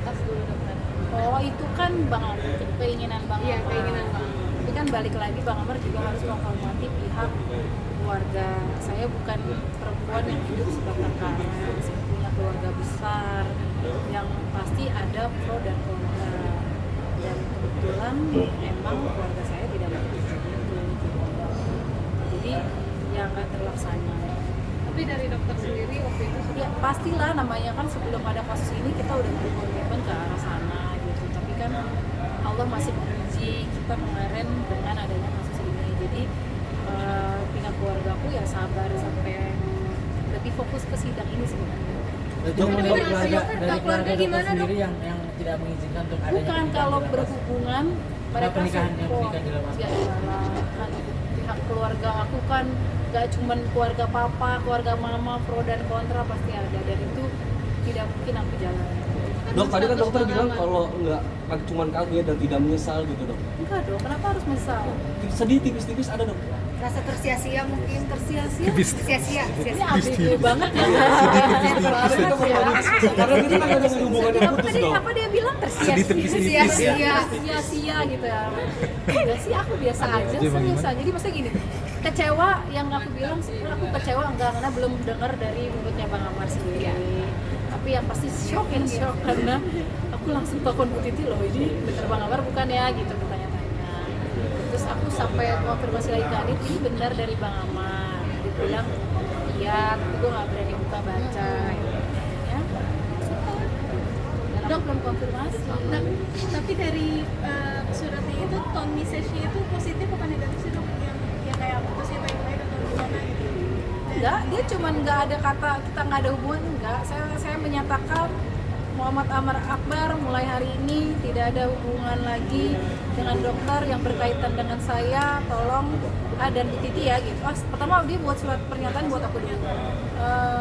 atas dulu dokter. Oh itu kan keinginan Bang Iya, Amar. keinginan Bang. Tapi kan balik lagi Bang Amar juga harus menghormati pihak keluarga. Saya bukan perempuan yang hidup sebatang kara, saya punya keluarga besar yang pasti ada pro dan kontra. Dan kebetulan emang keluarga saya tidak menyetujui itu. Jadi ya nggak terlaksana. Tapi dari dokter sendiri waktu itu Ya pastilah, namanya kan sebelum ada kasus ini kita udah berkomitmen ke arah sana gitu. Tapi kan Allah masih menguji kita kemarin dengan adanya kasus ini. Jadi pihak keluargaku ya sabar sampai lebih fokus ke sidang ini sebenarnya. Dok, Tapi dari dari keluarga keluarga dokter gimana, sendiri yang tidak mengizinkan untuk adanya Bukan pernikahan kalau di lapas. berhubungan mereka pernikahan support. di lapas. Ya iyalah, kan pihak keluarga aku kan gak cuman keluarga papa, keluarga mama, pro dan kontra pasti ada, dan itu tidak mungkin aku jalan. Dok, tadi kan dokter bilang kalau nggak cuma kaget dan tidak menyesal gitu dok. Enggak dong, kenapa harus menyesal? Sedih tipis-tipis ada dok. rasa tersia-sia mungkin Tersia-sia? sia-sia Ini ABG banget ya. Karena kita kan ada hubungan yang putus dok. Apa dia bilang sia-sia gitu ya. Enggak sih, aku biasa aja, serius aja. Jadi maksudnya gini, kecewa yang aku bilang aku kecewa enggak, karena belum dengar dari mulutnya Bang Amar sendiri. Tapi yang pasti shock karena aku langsung telepon Bu Titi, loh ini bener Bang Amar bukan ya gitu, bertanya-tanya. Terus aku sampai konfirmasi lagi ke Adit, ini benar dari Bang Amar. Dia bilang iya, tapi gue nggak berani buka baca. Ya, sudah. Dok belum konfirmasi. Tapi dari suratnya itu tone message-nya itu positif apa negatif sih dok? Yang kayak putusnya baik-baik atau gimana gitu? Enggak, dia cuman nggak ada kata kita nggak ada hubungan, enggak. Saya menyatakan Muhammad Amar Akbar mulai hari ini tidak ada hubungan lagi dengan dokter yang berkaitan dengan saya, tolong dan Bu Titi ya gitu. Pertama dia buat surat pernyataan buat aku dulu,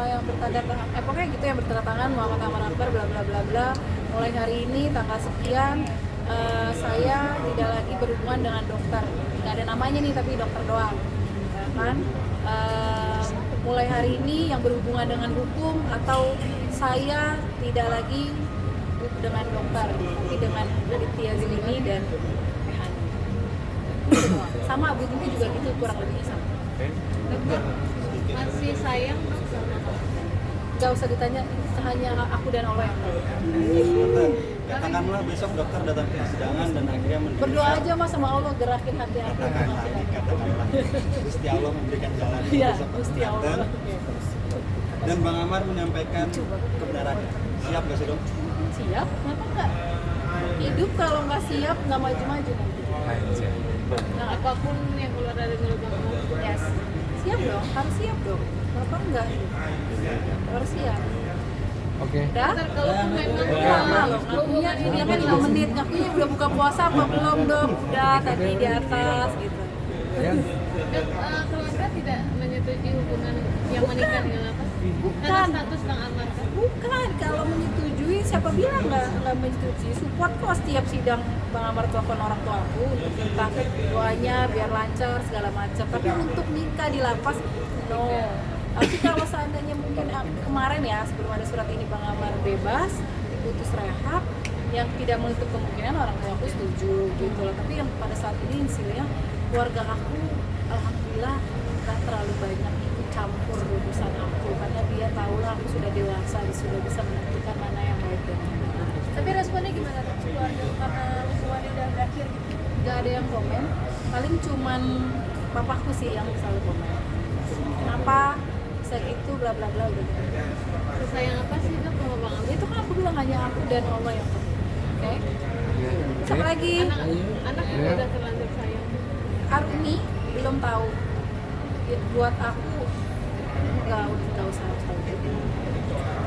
yang bertanda pokoknya gitu, yang bertanda tangan Muhammad Amar Akbar bla bla bla bla, mulai hari ini tanggal sekian saya tidak lagi berhubungan dengan dokter, nggak ada namanya nih tapi dokter doang ya kan. Mulai hari ini yang berhubungan dengan hukum atau saya tidak lagi dengan dokter, tapi dengan Aditya Zilini dan Rehan. Sama Bu Titi juga gitu, kurang lebihnya sama. dokter masih sayang dok sama kamu. Gak usah ditanya, hanya aku dan Allah yang tahu. Dokter, katakanlah besok dokter datang ke persidangan dan akhirnya menerima. Berdoa aja Mas sama Allah, gerakin hati aku. Katakanlah Gusti Allah memberikan jalan Iya, besok ke Gusti Banten, Allah. dan Bang Amar menyampaikan kebenarannya. Siap gak sih dok? Siap, kenapa enggak? Hidup kalau nggak siap nggak maju-maju nanti. Nah, apapun yang keluar dari mulut kamu, Yes. Siap dong, harus siap dong. Kenapa enggak? Harus siap. Oke. Udah? dokter kalau memang Lama loh, ngakunya ini kan 5 menit. Ngakunya udah buka puasa apa belum dong? Udah, tadi di atas gitu. keluarga tidak menyetujui hubungan yang menikah dengan apa? Karena Bukan. status Bang Amar kan? Bukan, kalau menyetujui, siapa bilang nggak menyetujui? Support kok setiap sidang Bang Amar telepon orang tua aku untuk minta doanya biar lancar segala macam. Tapi untuk nikah di lapas, no. Tapi kalau seandainya mungkin kemarin ya sebelum ada surat ini Bang Amar bebas, diputus rehab, yang tidak menutup kemungkinan orang tua aku setuju gitu loh. Tapi yang pada saat ini hasilnya keluarga aku alhamdulillah nggak terlalu banyak ikut campur urusan aku, karena dia tahu lah aku sudah dewasa, sudah bisa menentukan mana yang baik dan yang benar. Tapi responnya gimana dok? Keluarga karena hubungannya udah berakhir gitu? Nggak ada yang komen, paling cuman papaku sih yang selalu komen. Kenapa bisa gitu bla bla bla udah gitu. Sesayang apa sih dok sama Bang Amar? Itu kan aku bilang hanya aku dan Allah yang tahu. Oke. Siapa lagi? Anak juga udah terlanjur sayang. Aruni belum tahu. Ya, buat aku nggak usah tahu.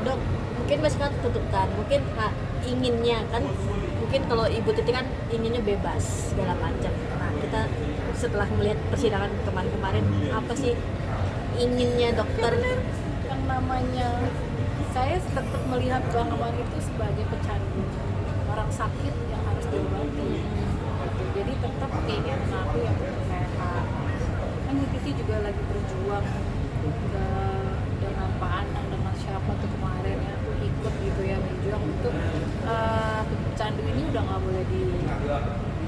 Dok, mungkin masih kan tutupkan, mungkin inginnya kan, mungkin kalau Ibu Titi kan inginnya bebas segala macam. Nah kita setelah melihat persidangan kemarin-kemarin, apa sih inginnya dokter? Yang namanya saya tetap melihat Bang Amar itu sebagai pecandu, orang sakit yang harus diobati. Jadi tetap keinginan aku yang untuk sehat. Kan Bu Titi juga lagi berjuang dengan Pak Anang, dengan siapa tuh kemarin ya, aku ikut gitu ya berjuang untuk di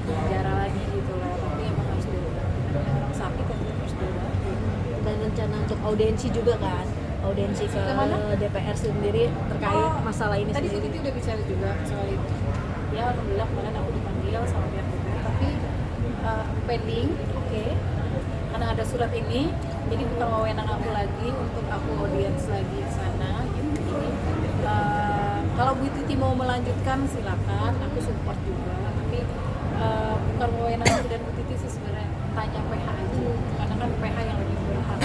penjara lagi gitu lah, tapi emang harus diobati. Namanya orang sakit kan harus diobati. Dan rencana untuk audiensi juga kan, audiensi ke Kemana? DPR sendiri terkait masalah ini Tadi sendiri. Titi udah bicara juga soal itu. Ya alhamdulillah kemarin aku dipanggil sama pihak DPR, tapi pending. Oke. Karena ada surat ini, jadi bukan wewenang aku lagi untuk aku audiens lagi ke sana gitu. Jadi kalau Bu Titi mau melanjutkan silakan, aku support juga. Tapi bukan wewenang aku dan Bu Titi sih sebenarnya, tanya PH aja. Karena kan PH yang lebih berhak.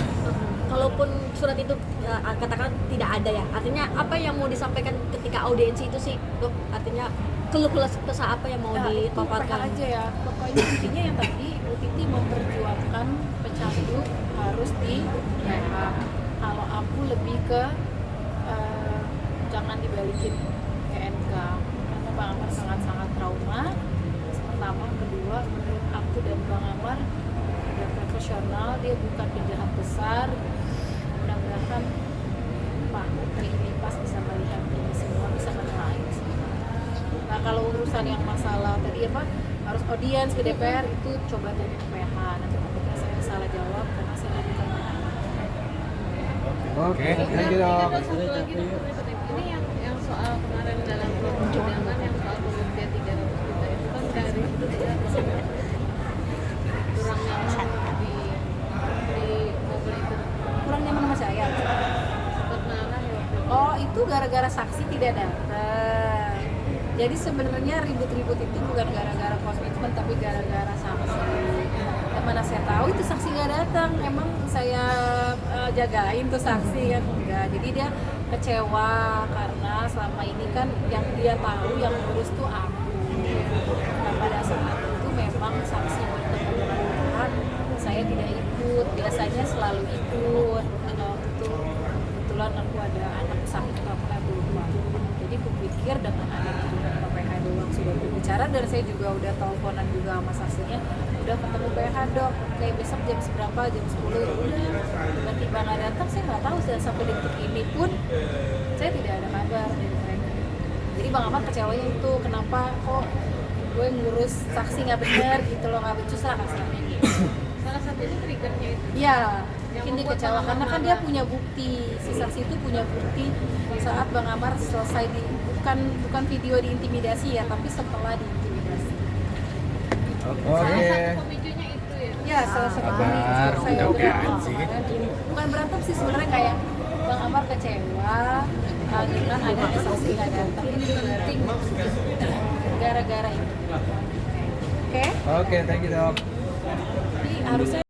Kalaupun surat itu katakan tidak ada ya, artinya apa yang mau disampaikan ketika audiensi itu sih, Dok? Artinya keluh kesah apa yang mau Nah, itu PH dipaparkan? aja ya. Pokoknya intinya yang tadi Bu Titi memperjuangkan pecandu harus di PH. Kalau aku lebih ke jangan dibalikin ke NK, karena Bang Amar sangat-sangat trauma. Pertama, kedua, menurut aku dan Bang Amar dia profesional, dia bukan penjahat besar. Mudah-mudahan Pak Menteri ini pas bisa melihat ini semua, bisa menelaah ini semua. Nah kalau urusan yang masalah tadi apa harus audiens ke DPR itu coba tanya ke PH. Nanti takutnya saya salah jawab karena saya bukan PH. Oke, thank you dok. Ada satu lagi dokter, ini yang soal kemarin dalam persidangan yang soal pembuktian 300 juta itu kan dari itu tidak kurang nyaman di mobil itu Kurang nyaman sama saya. sempat marah ya waktu itu. Oh itu gara-gara saksi tidak datang. Jadi sebenarnya ribut-ribut itu bukan gara-gara komitmen tapi gara-gara saksi. Dan mana saya tahu itu saksi nggak datang. Emang saya jagain tuh saksi kan enggak. Jadi dia kecewa karena selama ini kan yang dia tahu yang ngurus tuh aku. Nah pada saat itu memang saksi bertemu dengan Tuhan, saya tidak ikut. Biasanya selalu ikut. Karena waktu itu kebetulan aku ada anak sakit apa aku lupa. Jadi aku pikir dengan adanya PH doang sudah berbicara dan saya juga udah teleponan juga sama saksinya, udah ketemu PH dok, kayak besok jam seberapa, jam 10 ya udah. Tiba-tiba nggak datang, saya nggak tahu sampai detik ini pun saya tidak ada kabar dari mereka. Jadi Bang Ahmad kecewanya itu kenapa kok gue ngurus saksi nggak benar gitu loh, nggak becus lah kasarnya gitu. Salah satunya triggernya itu Iya, Yang mungkin dia membuat kecewa Bang karena Amar kan dia punya bukti, si saksi itu punya bukti saat Bang Amar selesai bukan video diintimidasi ya, tapi setelah diintimidasi. salah Oke. satu pemicunya itu ya. Ya, salah satu Amar, pemicu saya mudah-mudahan berantem sih. kemarin. Bukan berantem sih sebenarnya, kayak Bang Amar kecewa dengan adanya saksi nggak datang. Ini penting gara-gara itu. Oke, Oke, thank you dok. jadi harusnya